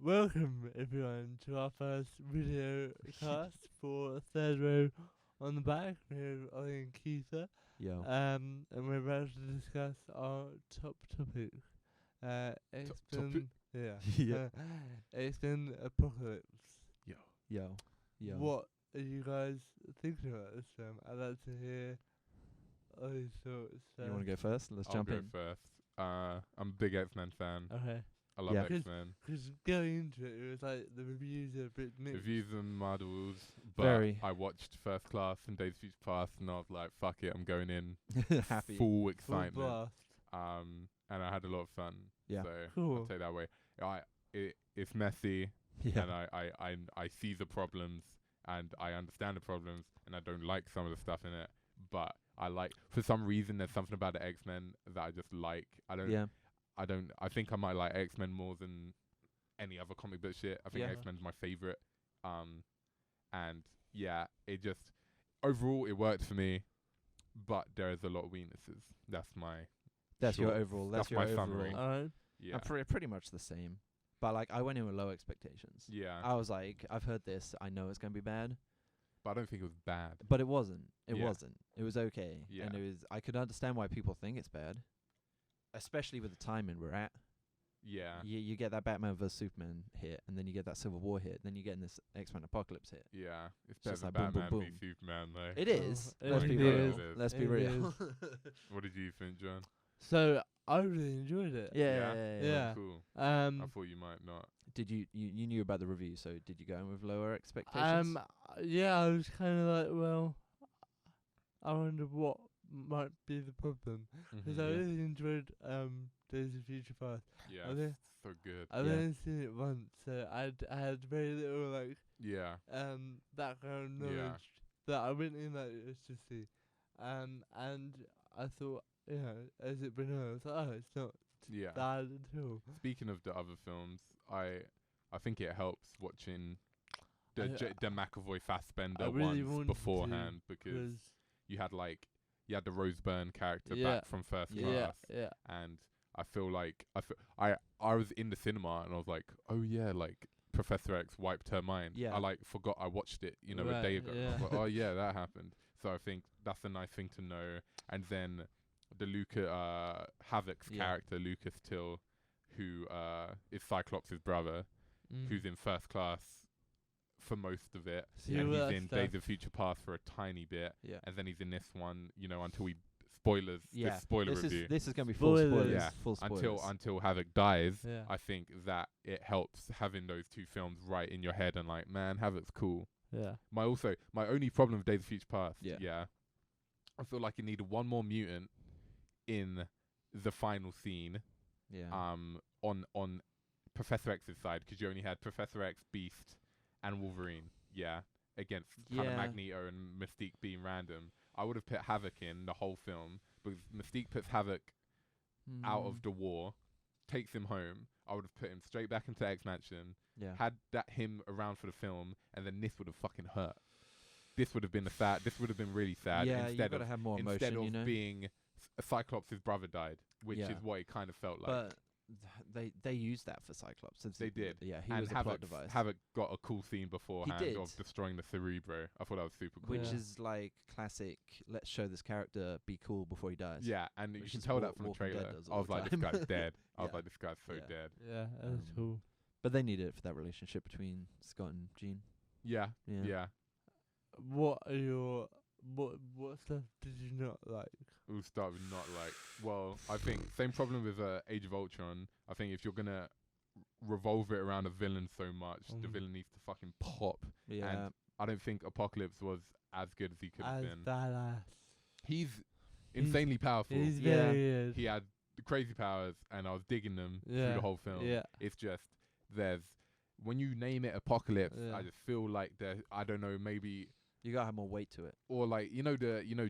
Welcome everyone to our first video cast for Third Row on the Back. We're Ollie and Keefer, Yo. and we're about to discuss our top topic. topic? Yeah. Yeah. X-Men Apocalypse. Yo. What are you guys thinking about this film? I'd like to hear Ollie's thoughts. You want to go first? Let's I'll jump go in. first. I'm a big X-Men fan. Okay. I love Yeah. X-Men. Because going into it, it was like the reviews are a bit mixed. Reviews and models, but Very. I watched First Class and Days of Future Past, and I was like, "Fuck it, I'm going in Happy. full Full excitement." blast. And I had a lot of fun. Yeah. So Cool. I'll take that away. It's messy, Yeah. and I see the problems, and I understand the problems, and I don't like some of the stuff in it, but I like, for some reason, there's something about the X-Men that I just like. I think I might like X-Men more than any other comic book shit. I think Yeah. X-Men's my favorite. And yeah, it just, overall it worked for me, but there is a lot of weaknesses. That's my That's your short- overall. that's your my overall. summary. Alright. yeah. I'm pretty much the same. But like, I went in with low expectations. Yeah. I was like, I've heard this. I know it's gonna be bad, But I don't think it was bad. but it wasn't. It Yeah. wasn't. It was okay. Yeah. And it was. I could understand why people think it's bad, especially with the timing we're at. Yeah. You get that Batman vs Superman hit, and then you get that Civil War hit, then you get this X-Men Apocalypse hit. Yeah. It's just better like than boom, boom, Batman v boom. Superman, though. It is. it Let's be is. real. It is. Let's be It real. What did you think, John? So I really enjoyed it. Yeah. Yeah. Cool. I Um. thought you might not. Did you knew about the review? So did you go in with lower expectations? Yeah, I was kind of like, well, I wonder what might be the problem, because I Yeah. really enjoyed Days of Future Past. Yeah. Okay. It's so good. I've Yeah. only seen it once, so I had very little like Yeah. background Yeah. knowledge that I went in like just to see, and I thought, as it went on, I was like, oh, it's not Yeah. bad at all. Speaking of the other films, I think it helps watching the I- the McAvoy Fassbender I really ones wanted beforehand, to, because you had the Rose Byrne character Yeah. back from First Yeah, Class, yeah, and I feel like I was in the cinema and I was like, oh yeah, like Professor X wiped her mind. Yeah. I forgot I watched it, a Right, day ago. I yeah. was like, oh yeah, that happened. So I think that's a nice thing to know. And then the Havoc's Yeah. character, Lucas Till, who is Cyclops' brother, who's in First Class for most of it, See, and all he's that in stuff. Days of Future Past for a tiny bit, Yeah. and then he's in this one, until we spoilers. Yeah. This spoiler this review. This is gonna be full Spoilers. spoilers. Yeah. Full spoilers. Until Havoc dies, Yeah. I think that it helps having those two films right in your head and like, man, Havoc's cool. Yeah. My only problem with Days of Future Past, Yeah. I feel like it needed one more mutant in the final scene, Yeah. on Professor X's side, because you only had Professor X, Beast, and Wolverine, against kind of Yeah. Magneto and Mystique being random. I would have put Havoc in the whole film, because Mystique puts Havoc out of the war, takes him home. I would have put him straight back into X Mansion, Yeah. had that him around for the film, and then this would have fucking hurt. This would have been this would have been really sad. Yeah. You instead gotta of have more instead emotion. of being Cyclops' brother died, which Yeah. is what it kind of felt like. But they used that for Cyclops. They did. Yeah. He and was a plot device. Havoc got a cool scene beforehand did. of destroying the Cerebro. I thought that was super cool. which Yeah. is like classic. Let's show this character be cool before he dies. Yeah, and you Which can is tell what that from the Walking Dead trailer. does I all was the like, this time. guy's dead. I was Yeah. like, this guy's so Yeah. dead. Yeah, that's Um, cool. But they needed it for that relationship between Scott and Jean. Yeah, Yeah. yeah. What are your what stuff did you not like? We'll start with not like. Well, I think same problem with Age of Ultron. I think if you're gonna revolve it around a villain so much, the Mm. villain needs to fucking pop. Yeah. I don't think Apocalypse was as good as he could have As been. badass. He's insanely powerful. He's Yeah. very good. He had the crazy powers, and I was digging them through Yeah. the whole film. Yeah. It's just when you name it Apocalypse, Yeah. I just feel like I don't know, maybe, You gotta have more weight to it. or like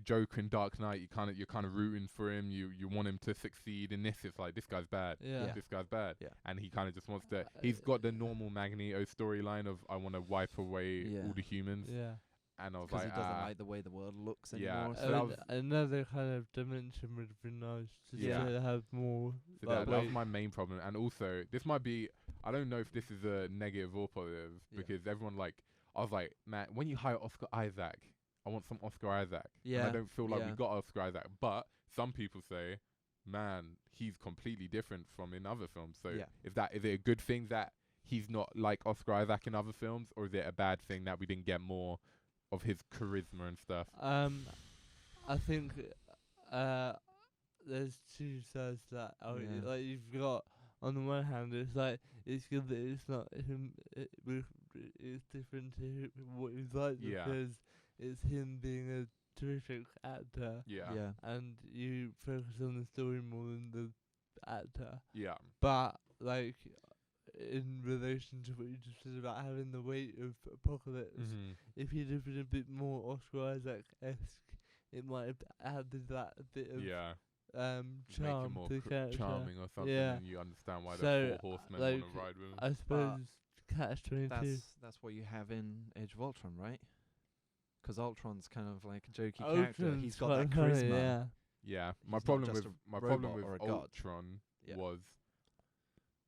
Joker in Dark Knight. You're kind of rooting for him. You want him to succeed. In this, it's like, this guy's bad. Yeah. This guy's bad. Yeah. And he kind of just wants to. He's got the normal Magneto storyline of, I want to wipe away Yeah. all the humans. Yeah. And I was Because like, he doesn't like the way the world looks Yeah. anymore. So that was- Another kind of dimension would be nice. Just Yeah. to have more. so like, that was weight. my main problem. And also, this might be, I don't know if this is a negative or positive Yeah. because everyone I was like, man, when you hire Oscar Isaac, I want some Oscar Isaac. Yeah. And I don't feel like we Yeah. got Oscar Isaac. But some people say, man, he's completely different from in other films. So Yeah. is it a good thing that he's not like Oscar Isaac in other films, or is it a bad thing that we didn't get more of his charisma and stuff? I think there's two sides to that. Yeah. Like you've got on the one hand, it's like it's good that it's not him. It's different to what he's like Yeah. because it's him being a terrific actor, Yeah. Yeah. and you focus on the story more than the actor. Yeah. But like in relation to what you just said about having the weight of Apocalypse, Mm-hmm. if he'd have been a bit more Oscar Isaac-esque, it might have added that a bit of Yeah. Make charm him more to the character. charming or something, Yeah. and you understand why So, the 4 horsemen like, want to ride with him. I suppose Catch-22. That's what you have in Age of Ultron, right? 'Cause Ultron's kind of like a jokey character. Ultron's He's got quite that funny, charisma. Yeah. Yeah, He's my not problem just with a my problem robot with or a god. Ultron Yeah. was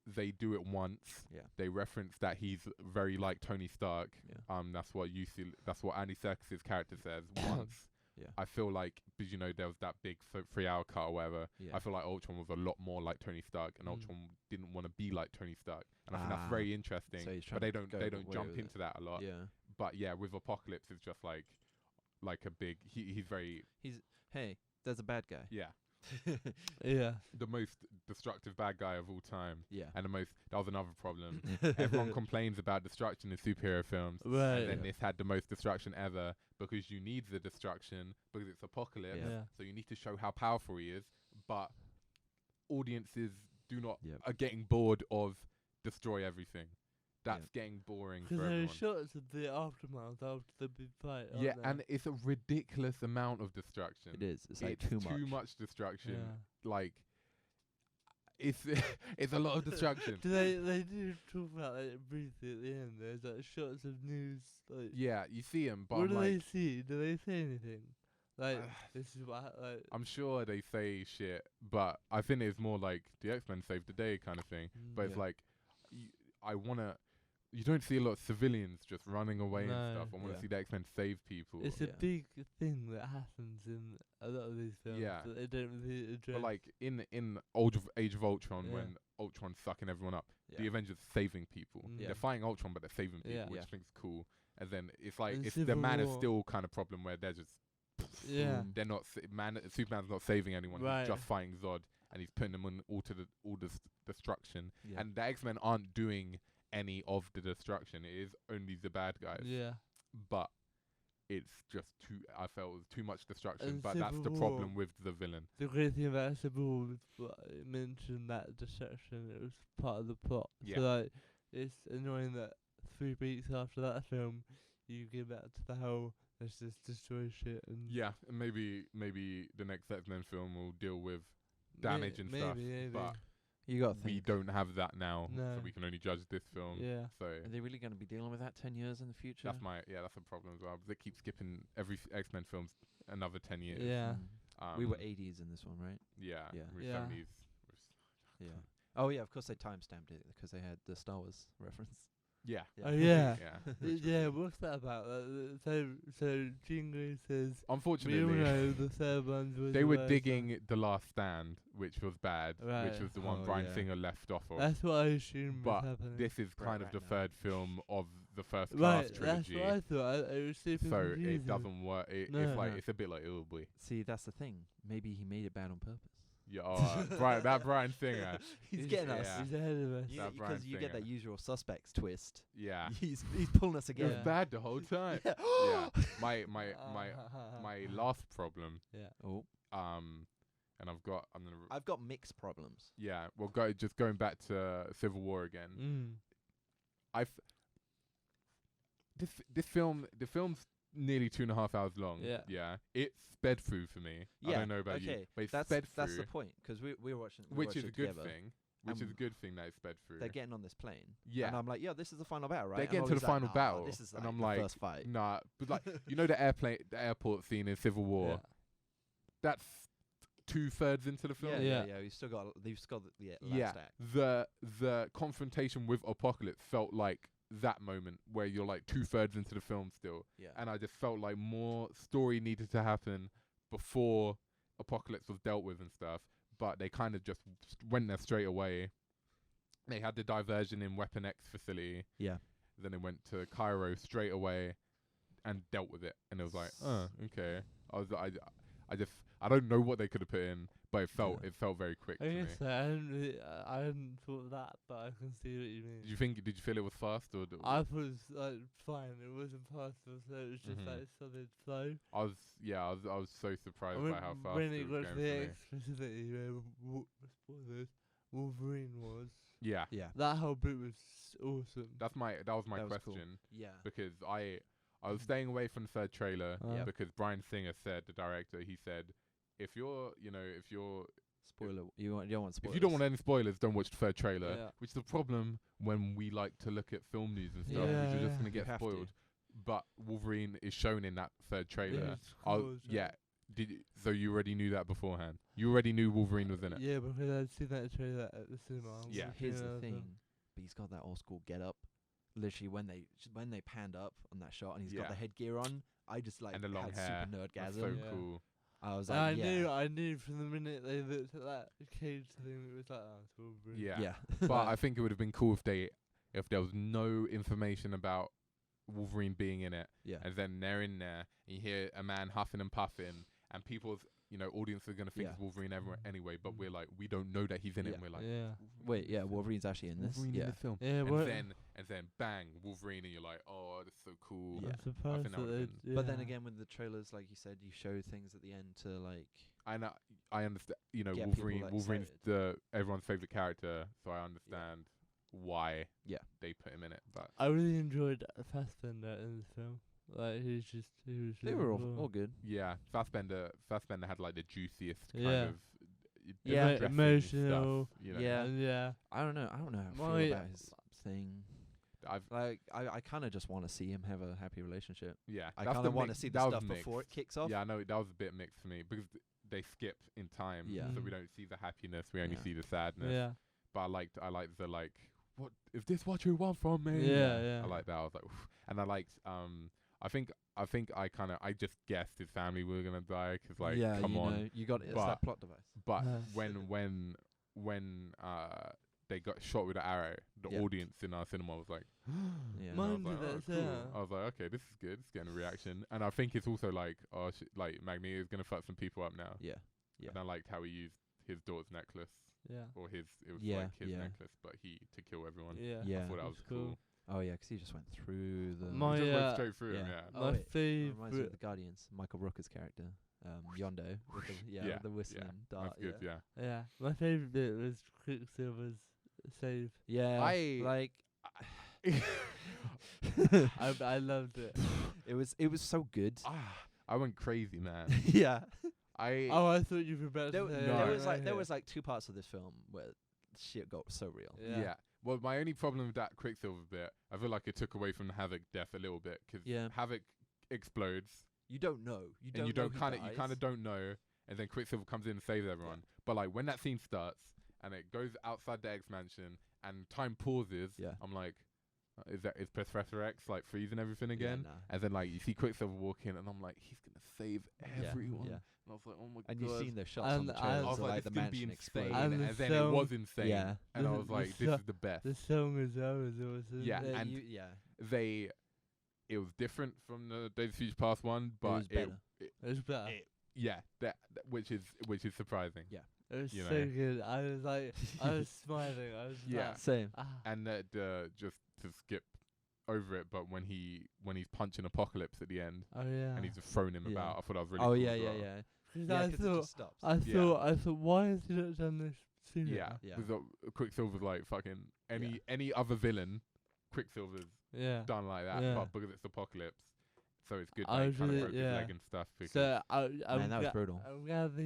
they do it once. Yeah. They reference that he's very like Tony Stark. Yeah. That's what you see. That's what Andy Serkis's character says once. Yeah. I feel like because there was that big 3-hour cut or whatever. Yeah. I feel like Ultron was a lot more like Tony Stark, and Mm. Ultron didn't want to be like Tony Stark, and I think Ah. that's very interesting. So he's but trying they to don't go they the don't way jump with it. into that a lot. Yeah. But yeah, with Apocalypse, it's just like a big. He's very Hey, there's a bad guy. yeah Yeah. the most destructive bad guy of all time. Yeah. And that was another problem. Everyone complains about destruction in superhero films. Right. And then Yeah. this had the most destruction ever because you need the destruction because it's Apocalypse. Yeah. Yeah. So you need to show how powerful he is. But audiences Yep. are getting bored of destroy everything. That's getting boring for Because there are everyone. shots of the aftermath after the big fight. Yeah, aren't there? and it's a ridiculous amount of destruction. It is. It's like too much. Destruction. Yeah. Like it's it's a lot of destruction. Do they do talk about it briefly at the end? There's like shots of news. Like, Yeah, you see him, but what I'm do like, they see? Do they say anything? Like this is what like. I'm sure they say shit, but I think it's more like the X-Men saved the day kind of thing. But it's Yeah. like, you don't see a lot of civilians just running away and No. stuff. I want to Yeah. see the X-Men save people. It's Yeah. a big thing that happens in a lot of these films Yeah. that they don't really address. But like in Age of Ultron, Yeah. when Ultron's sucking everyone up, Yeah. the Avengers saving people. Mm. Yeah. They're fighting Ultron, but they're saving people, Yeah. which Yeah. I think is cool. And then it's like In it's the Civil Man of War- Steel kind of problem where they're just Yeah. they're not Superman's not saving anyone. Right. He's just fighting Zod, and he's putting them on all the destruction. Yeah. And the X-Men aren't doing any of the destruction. It is only the bad guys. Yeah. But it's just I felt it was too much destruction. And But that's the Civil problem War- with the villain. The great thing about Civil War was it mentioned that destruction. It was part of the plot. Yeah. So like, it's annoying that 3 weeks after that film, you get back to the whole let's just destroy shit and Yeah, and maybe the next X-Men film will deal with damage and stuff. maybe. But You got to we think. don't have that now, No. so we can only judge this film. Yeah. So Are they really going to be dealing with that 10 years in the future? that's a problem as well. They keep skipping every X-Men film's another 10 years. Yeah. We were 80s in this one, right? Yeah. Yeah. We're Yeah. 70s. Yeah. Oh yeah, of course they timestamped it because they had the Star Wars reference. Yeah. Oh yeah. Yeah. Yeah, what's that about? So Jean Grey says we all Unfortunately, know the third one's was they the were worst digging The Last Stand, which was bad, which Right. was the one Oh, Bryan yeah. Singer left off of. one. That's what I assumed But was happening. This is Brett kind of the Ratner. third film of the first right, Cast that's trilogy. what I thought. It was super So confusing. it doesn't work. It's No. like No. it's a bit like oh boy. See, that's the thing. Maybe he made it bad on purpose. Yeah, Bryan Singer. He's getting us. yeah. He's ahead of us. That Bryan Because you get Singer. that usual suspects twist. Yeah, He's pulling us it again. was Yeah. bad the whole time. Yeah. Yeah, my last problem. Yeah. Oh, And I'm gonna. I've got mixed problems. Yeah, well, just going back to Civil War again. The film's nearly 2.5 hours long. Yeah. Yeah, it sped through for me. I don't know about you, but it sped that's through, the point because we were watching, which is a good together. thing. Which is a good thing that it sped through. They're getting on this plane. Yeah. And I'm like, this is the final battle, right? They're And getting to Ollie's the like, final "Nah, battle, This is and like I'm the like, first fight. Nah, but like the airport scene in Civil War. Yeah. That's 2/3 into the film. Yeah. Yeah. You've still got the Yeah, last act. the confrontation with Apocalypse felt like that moment where you're like 2/3 into the film still, Yeah. and I just felt like more story needed to happen before Apocalypse was dealt with and stuff. But they kind of just went there straight away. They had the diversion in Weapon X facility. Yeah. Then they went to Cairo straight away and dealt with it. And it was like, oh, okay. I don't know what they could have put in, but it felt very quick I to me. guess I hadn't thought of that, but I can see what you mean. Did you feel it was fast or? I thought it was like fine. It wasn't fast, so it was just Mhm. like solid flow. I was so surprised by how fast when it it was got going to the for me. X facility where spoilers, Wolverine was, Yeah, Yeah. that whole bit was awesome. that was my That was cool. question Yeah. because I was staying away from the third trailer Yeah. because Bryan Singer said, the director, he said, if you're Spoiler. You don't want spoilers. if you don't want any spoilers, don't watch the third trailer. Yeah. Which is the problem when we like to look at film news and stuff, because you're just gonna You get have to. spoiled. But Wolverine is shown in that third trailer. It's cool, so- Yeah. So you already knew that beforehand? You already knew Wolverine was in it? Yeah, because I'd seen that trailer at the cinema. Yeah. Here's the thing. But he's got that old school get up. Literally, when they panned up on that shot and he's got Yeah. the headgear on, I just like And the long had hair. super That's nerdgasm. so Yeah. cool. I was And like, I knew from the minute they looked at that cage thing, it was like, oh, it's Wolverine. Yeah. yeah. But I think it would have been cool if there was no information about Wolverine being in it, yeah. and then they're in there, and you hear a man huffing and puffing, and people's audience are gonna think Yeah. it's Wolverine anyway, but we're like, we don't know that he's in it. Yeah. And we're like, Yeah. Wait, yeah, Wolverine's actually in this. Wolverine yeah. in the film. Yeah, And then bang, Wolverine, and you're like, oh, that's so cool. Yeah. I'm surprised that that would've they. But then again, with the trailers, like you said, you show things at the end to like. I understand. Get people, Wolverine's like, everyone's favorite character, so I understand why Yeah. they put him in it. But I really enjoyed Fassbender in this film. Like he was They really were cool. all good. yeah, Fassbender had like the juiciest kind Yeah. of Yeah. dressing Emotional. stuff, you know. Yeah. And yeah. I don't know how I feel My- about his thing. I've I kind of just want to see him have a happy relationship. yeah. I that's kind the of want to mix- see that the was stuff mixed. before it kicks off. Yeah, I know that was a bit mixed for me because they skip in time, Yeah. so we Mm. don't see the happiness. We only Yeah. see the sadness. Yeah. But I liked the like, what is this? What you want from me? Yeah. Yeah. I like that. I was like, oof. And I liked I think I just guessed his family were gonna die because like, yeah, come you on. know, you got it's But- that plot device. But Uh, when they got shot with an arrow, the Yeah. audience in our cinema was like, Yeah. and I was Mine like, did oh, that, cool. yeah. I was like, okay, this is good. It's getting a reaction, and I think it's also like, oh, like Magneto's gonna fuck some people up now. Yeah. Yeah. And I liked how he used his daughter's necklace, Yeah. or it was Yeah, like his yeah. necklace, but to kill everyone. Yeah. Yeah. I thought that was That's cool. cool. Oh yeah, 'cause he just went through the. My- He just yeah. went straight through him, Yeah. yeah. Oh, My wait. It reminds me of favorite. the Guardians, Michael Rooker's character, Yondo, with the, with the whistling dart. That's good, yeah. Yeah. My favorite bit was Quicksilver's save. Yeah. I- like. I loved it. It was so good. I went crazy, man. yeah. Oh, I thought you were about There, to say. No. there was like two parts of this film where shit got so real. Yeah. Well, my only problem with that Quicksilver bit, I feel like it took away from the Havoc death a little bit, 'cause Yeah. Havoc explodes, You don't know. You don't. and you know don't he kind of dies. don't know, and then Quicksilver comes in and saves everyone. But like when that scene starts and it goes outside the X Mansion and time pauses, Yeah. I'm like, is Professor X like freezing everything Yeah, again? nah. And then like you see Quicksilver walk in, and I'm like, he's gonna save Yeah, everyone. yeah. And I was like, oh my And god. you've seen the shots And on the I trailers I was of like, like this the is gonna be mansion insane, exploding. and And then the it was film- insane. Yeah. And I The- was the like, this so- is the best. The song as well was awesome. Yeah, and it was different from the Days of Future Past one, but was better. It was better. yeah, that which is surprising. Yeah. It was you so know. good. I was like, I was smiling. I was Yeah. like, Same. And just to skip over it, but when he's punching Apocalypse at the end, oh yeah. and he's just throwing him Yeah. about, I thought that was really Oh cool yeah, as yeah, well. yeah. 'Cause Yeah, I 'cause it thought, just stops. I thought, why has he not done this sooner? Yeah, Yeah. because Quicksilver's like fucking Yeah. any other villain, Quicksilver's Yeah. done like that, Yeah. but because it's Apocalypse, so it's good. I Like, was kind of really- broke his yeah. leg and stuff. Because So Man, that was brutal. I'm glad that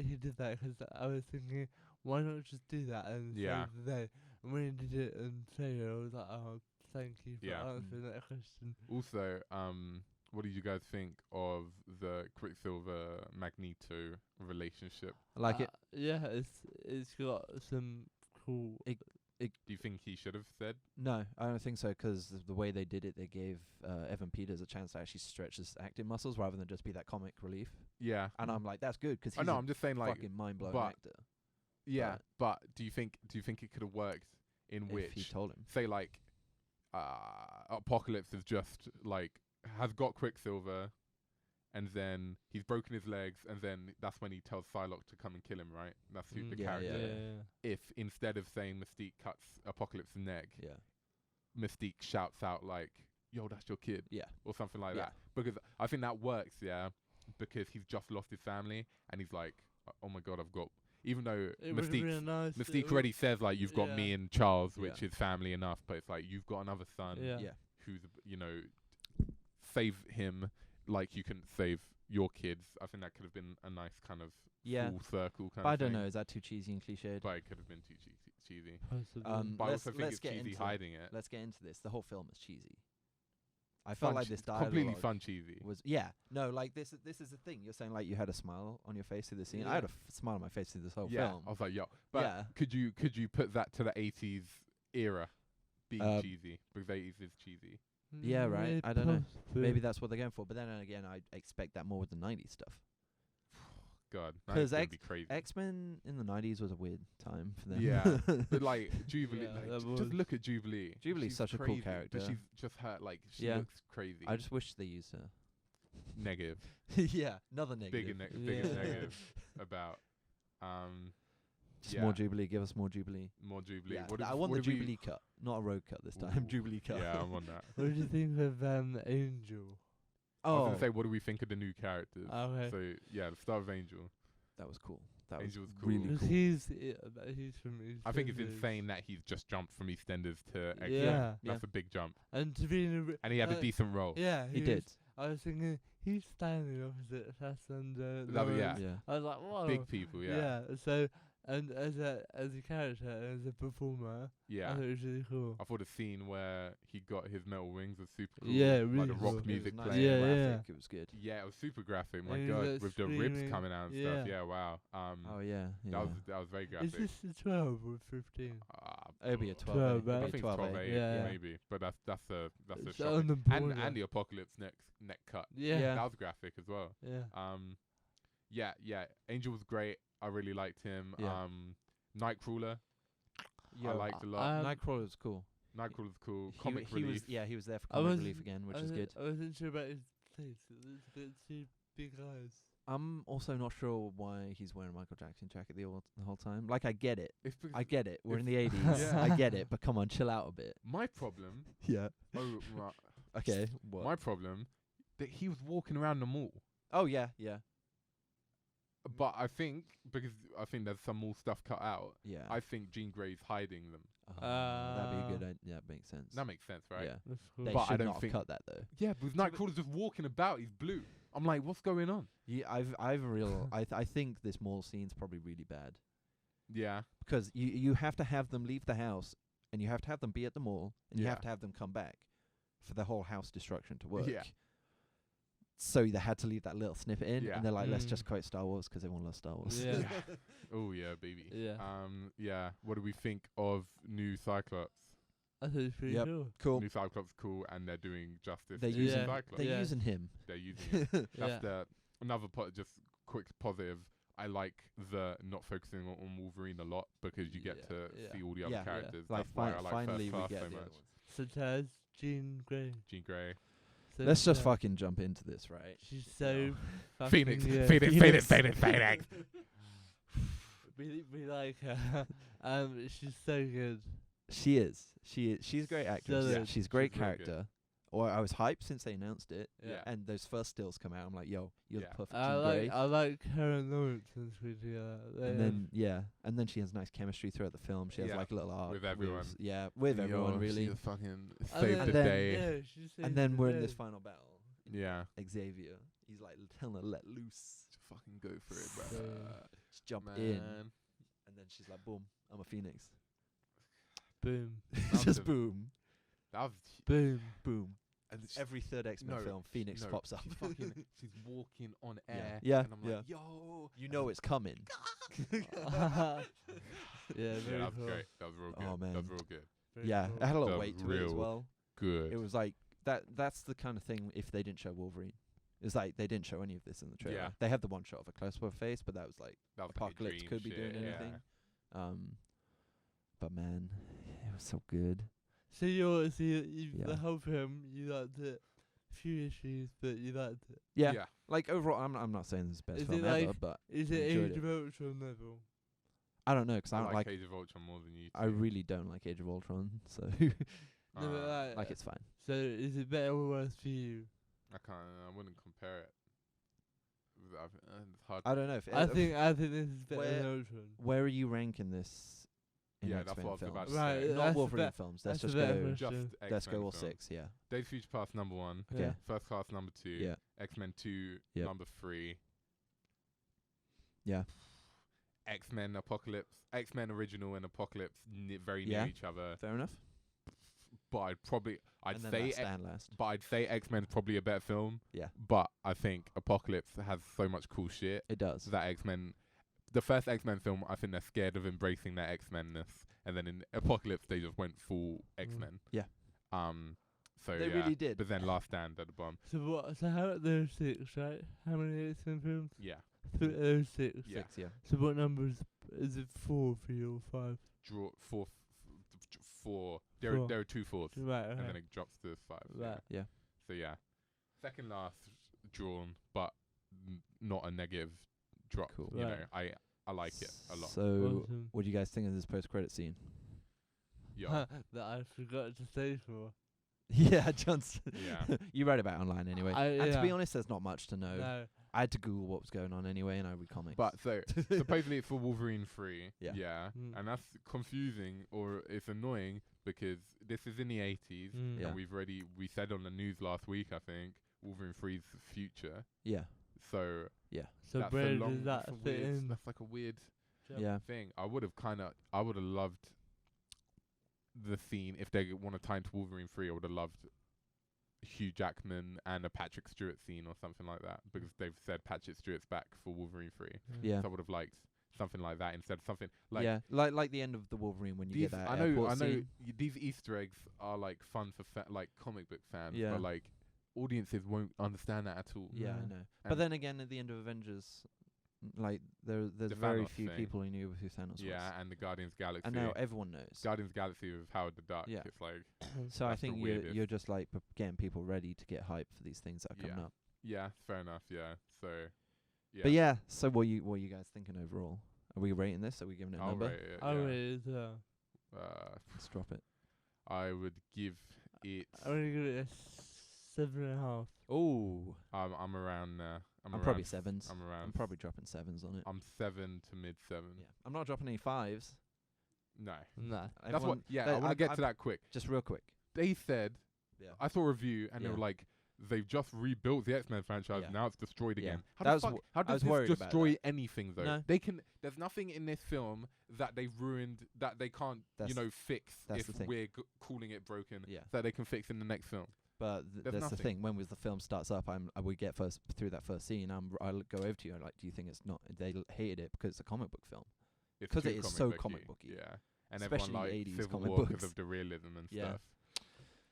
he did that, 'cause I was thinking, why not just do that and Yeah. save the day? And when he did it and trailer, I was like, oh, thank you for Yeah. answering that question. also, what did you guys think of the Quicksilver Magneto relationship? I like it. Yeah, it's got some cool. Do you think he should have said? No, I don't think so, because the way they did it, they gave Evan Peters a chance to actually stretch his acting muscles rather than just be that comic relief. Yeah. And I'm like, that's good, because I he's know. a I'm just saying, like, fucking mind-blowing but- actor. yeah. But do you think it could have worked in If which he told him. say like Apocalypse is just like has got Quicksilver, and then he's broken his legs, and then that's when he tells Psylocke to come and kill him, right? That's who the yeah, character. Yeah. If instead of saying Mystique cuts Apocalypse's neck, Yeah. Mystique shouts out like, "Yo, that's your kid," Yeah. or something like Yeah. that. Because I think that works, yeah. Because he's just lost his family, and he's like, "Oh my god, I've got." Even though It would have been nice. Mystique already says like, "You've got me Yeah. and Charles, which Yeah. is family enough," but it's like you've got another son Yeah. Yeah. who's save him like you couldn't save your kids. I think that could have been a nice kind of Yeah. full circle kind But I of don't thing. know, is that too cheesy and cliched? But it could have been too cheesy. Possibly. But I Let's- also think let's it's get cheesy into- hiding it. Let's get into this. The whole film is cheesy. I Fun felt like che- this dialogue completely fun cheesy. was like this is the thing. You're saying like you had a smile on your face through the scene. I had a smile on my face through this whole Yeah, film. I was like, yo. But Yeah. could you put that to the 80s era being Uh, cheesy? Because 80s is cheesy. Yeah, right. I don't know. Possibly. Maybe that's what they're going for. But then again, I expect that more with the 90s stuff. God, 'Cause that's gonna be crazy. X-Men in the 90s was a weird time for them. Yeah, but like Jubilee, Yeah, like, that just was- look at Jubilee. Jubilee's She's such a cool crazy, character. But she's just her, like she Yeah. looks crazy. I just wish they used her. Negative, Yeah, another negative. biggest Yeah. negative about Just yeah. more Jubilee. Give us more Jubilee. more Jubilee. Yeah, What I if- want what the if we- Jubilee cut, not a road cut this time. Ooh, Jubilee cut. Yeah, I'm on that. What did you think of Angel? I was Oh, gonna say, what do we think of the new characters? Okay. So yeah, the start of Angel. that was cool. That Angel was was cool. really Because cool. he's from EastEnders. I think it's insane that he's just jumped from EastEnders to X-Men. Yeah. That's a big jump, And to be in a and he had a decent role. yeah, He was- did. I was thinking he's standing opposite Fassbender. That was- yeah. Yeah. I was like, whoa. Big people, yeah. So, and as a character, as a performer, I Yeah. thought it was really cool. I thought the scene where he got his metal wings was super cool. Yeah, like really the cool. rock It music it was nice playing. Yeah, and graphic. yeah. It was good. Yeah, it was super graphic. My And he God, was with the ribs screaming. coming out and Yeah. stuff. Yeah, wow. Oh yeah. That was very Is graphic. this a 12 or 15? It'll be a 12. 12, It'll right? I be a think 12. 12 eh? Yeah. maybe, but that's a It's shock. on the And border. the Apocalypse neck cut. Yeah. Yeah. That was graphic as well. Yeah. Yeah. Angel was great. I really liked him. Yeah. Nightcrawler, I Yo, liked a lot. Nightcrawler was cool. Nightcrawler's cool. He Comic he relief. was there for I comic was- relief again, which is good. I wasn't sure about his face. It was a bit too big eyes. I'm also not sure why he's wearing a Michael Jackson jacket the whole time. Like, I get it. It's because I get it. We're in the It's- 80s. Yeah. I get it. But come on, chill out a bit. my problem. Yeah. Oh, right, Okay. What? my problem. That he was walking around the mall. Oh yeah, yeah, But I think because I think there's some more stuff cut out. yeah. I think Jean Grey's hiding them. That'd be a good. Yeah, makes sense. That makes sense, right? Yeah. That's cool. They But I should don't not have think- cut that though. Yeah, because Nightcrawler's just walking about. He's blue. I'm like, what's going on? Yeah, I think this mall scene's probably really bad Yeah. because you have to have them leave the house and you have to have them be at the mall and you Yeah. have to have them come back for the whole house destruction to work. Yeah. So they had to leave that little snippet in, Yeah. and they're like, let's Mm. just quote Star Wars because everyone loves Star Wars. Yeah. Oh yeah, baby. Yeah. Yeah. What do we think of new Cyclops? I thought it was pretty Yep. cool. Cool. New Cyclops cool, and they're doing justice. They're to using- Cyclops. They're Yeah. using him. They're using it. That's Yeah. the another just quick positive. I like the not focusing on Wolverine a lot because you get Yeah, to yeah. see all the other Yeah. characters. Like That's why I like finally First we Class get so the much. other ones. Such as Jean Grey. Jean Grey. So Let's just yeah. fucking jump into this, right? She's so Phoenix. fucking, yeah. Phoenix. We like her. She's so good. She is. She's a great actress. Yeah, She's a great she's really good. character. Or I was hyped since they announced it, Yeah. and those first stills come out. I'm like, yo, you're Yeah. the perfect I Jean Grey. like her and Lawrence and Sweetie. And then she has nice chemistry throughout the film. She has Yeah. like little arc With everyone. with everyone really. She fucking And saved then- the then- day. Yeah, she saved And then the we're in day. this final battle. Yeah. Xavier, he's like telling her to let loose, Just fucking go for it, Yeah. bro. just jump Man. in, and then she's like, boom, I'm a phoenix. Boom, was Just a- boom, That was boom. boom. and Every third X-Men No, film, Phoenix no, pops up. she's walking on air. Yeah, and I'm yeah. like, yo. You know it's coming. Yeah, Yeah, very that was cool. great. That was real good. Oh, That was man. real good. Very Yeah, cool. it had a lot That of was weight to it as real well. Good. It was like that's the kind of thing if they didn't show Wolverine. It's like they didn't show any of this in the trailer. Yeah. They had the one shot of a close-up face, but that was like That was Apocalypse like a could be dream doing shit, anything. Yeah. But man, it was so good. So Yeah. the whole film, you liked it. Few issues, but you liked it. Yeah. Like overall, I'm not saying this is the best Is film it ever, like- but Is it enjoyed Age of Ultron level? I don't know because I I don't like like. Age of Ultron more than you. I two. really don't like Age of Ultron, so No, but like it's fine. So is it better or worse for you? I wouldn't compare it. It's hard. I don't know if I think this is better where- than Ultron. where are you ranking this? In Yeah, that's X-Men what I was about films? to Right, say. that's Not a Wolverine bit- films. Let's that's just a better go. question. Just Let's go X-Men all film. 6. Yeah. Days of Future Past number 1. Okay. Yeah. First Class number 2. Yeah. X-Men 2 Yep. number 3. Yeah. X-Men Apocalypse. X-Men Original and Apocalypse very Yeah. near each other. Fair enough. But I'd And then say Last Stand last. but I'd say X-Men's probably a better film. Yeah. But I think Apocalypse has so much cool shit It does. that X-Men, the first X-Men film, I think they're scared of embracing their X-Men-ness, and then in Apocalypse they just went full X-Men. Yeah. So They yeah. really did. But then Last Stand at the bottom. So what? So how there's 6, right? How many X-Men films? Yeah. There's 6. Yeah. 6. Yeah. So what numbers is it? 4 for you or 5? Draw four. Four. There are 2 fourths, Right. and then Okay. it drops to 5. Right. Yeah. So yeah, second last drawn, but not a negative drop. Cool. You Right. know, I like it a lot. So, Awesome. what do you guys think of this post-credit scene? Yeah. That I forgot to say for. Yeah, Johnson. Yeah. You read about it online anyway. I- And to be yeah. honest, there's not much to know. No. I had to Google what was going on anyway, and I read comics. But so supposedly it's for Wolverine 3. Yeah. Mm. And that's confusing, or it's annoying because this is in the 80s, Mm. Yeah. and we said on the news last week, I think, Wolverine 3's future. yeah, So So that's where a long, does that that's a fit weird, in? That's like a weird yeah, thing. I would have loved the scene if they want to tie into Wolverine 3. I would have loved Hugh Jackman and a Patrick Stewart scene or something like that, because they've said Patrick Stewart's back for Wolverine 3. yeah, So I would have liked something like that instead of something like yeah. Like the end of the Wolverine when you these. get that I know airport scene. these Easter eggs are like fun for like comic book fans, Yeah. but like audiences won't understand that at all. Yeah, I Yeah. know. But And- then again, at the end of Avengers, there's The very Thanos few thing. people who knew who Thanos was. Yeah, and the Guardians Galaxy. And now everyone knows. Guardians Galaxy with Howard the Duck. Yeah. It's like So I that's the think weirdest. you're just like getting people ready to get hype for these things that are coming Yeah. up. yeah, fair enough. Yeah, so yeah. But yeah, so what are you guys thinking overall? Are we rating this? Are we giving it a I'll number? rate it. I yeah. rate it as well. Let's drop it. I would give it. I'm gonna give it a 7.5. Oh, I'm around. I'm probably 7s. I'm around. I'm probably dropping 7s on it. I'm 7 to mid 7. Yeah, I'm not dropping any 5s. No, Nah. that's what. Everyone- Yeah, they- I want to get I'm- to that quick. Just real quick. They said Yeah. I saw a review and they Yeah. were like, they've just rebuilt the X-Men franchise. Yeah. Now it's destroyed Yeah. again. How That the was fuck? w- How I does was this worried about destroy that. anything though? No. They can. There's nothing in this film that they've ruined that they can't, That's- fix that's if the thing. we're calling it broken. Yeah. That they can fix in the next film. But There's that's the nothing. thing. When the film starts up, we get through that first scene. I'll go over to you and like, do you think it's not? They hated it because it's a comic book film. It's 'Cause too it is so booky. comic booky. Yeah. And Especially everyone 80s likes Civil comic War because books. of the realism and Yeah. stuff.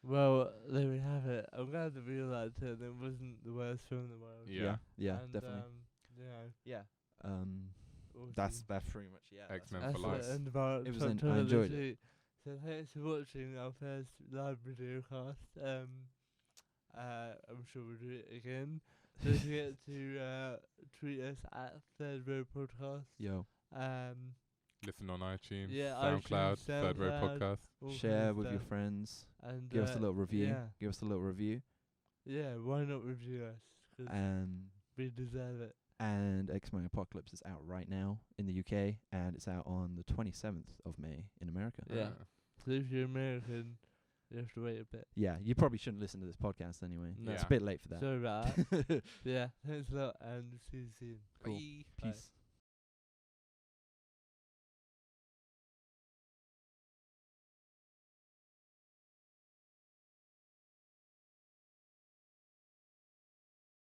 Well, there we have it. I'm glad that we liked it. It wasn't the worst film in the world. Yeah. Yeah, And, definitely. You know, Yeah. awesome. That's pretty much X-Men That's for the life. end of our It was top I 10 of the enjoyed it. week. So thanks for watching our first live video cast. I'm sure we'll do it again. Don't forget to tweet us at Third Row Podcast. Yo, Listen on iTunes, Yeah, SoundCloud, iTunes, Third Row SoundCloud. Podcast. all share kinds of with your stuff. friends. And Give us a little review. Yeah, Give us a little review. yeah. Why not review us? 'Cause And we deserve it. X-Men Apocalypse is out right now in the UK, and it's out on the 27th of May in America. Yeah. So if you're American, you have to wait a bit. Yeah, you probably shouldn't listen to this podcast anyway. No. It's a bit late for that. Sorry about that. Yeah, thanks a lot, and see you soon. Cool. Bye. Bye. Peace.